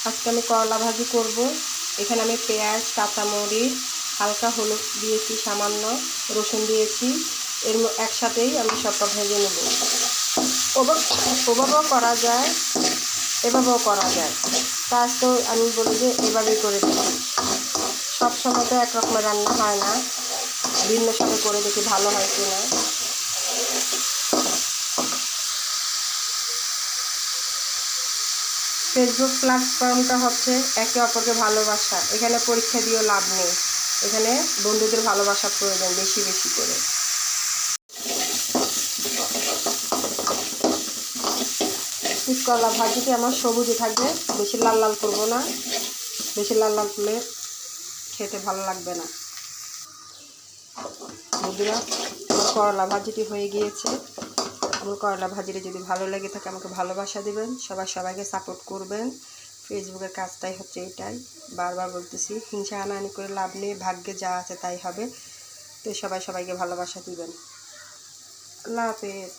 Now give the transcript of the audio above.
আজকে আমি করলা ভাজি করব। এখানে আমি পেঁয়াজ, কাঁচামরিচ, হালকা হলুদ দিয়েছি, সামান্য রসুন দিয়েছি। একসাথেই আমি সবটা ভেজে নেব। ওভাবেও করা যায়, এভাবেও করা যায়। তা তো আমি বলি যে এভাবেই করে দেখি। সবসময় তো একরকমের রান্না হয় না, ভিন্ন স্বাদে করে দেখি ভালো হয় কি না। ফেসবুক প্ল্যাটফর্মটা হচ্ছে একে অপরকে ভালোবাসা। এখানে পরীক্ষা দিয়েও লাভ নেই, এখানে বন্ধুদের ভালোবাসা প্রয়োজন বেশি বেশি করে। করলা ভাজিটি আমার সবুজে থাকবে, বেশি লাল লাল করবো না, বেশি লাল লাল করলে খেতে ভালো লাগবে না। বন্ধুরা, আমার করলা ভাজিটি হয়ে গিয়েছে। আমার করলা ভাজিটি যদি ভালো লেগে থাকে আমাকে ভালোবাসা দেবেন, সবাইকে সাপোর্ট করবেন। ফেসবুকের কাজটাই হচ্ছে এটাই, বারবার বলতেছি, হিংসা হানাহানি করে লাভ নেই, ভাগ্যে যা আছে তাই হবে। তো সবাইকে ভালোবাসা দিবেন। আল্লাহ হাফেজ।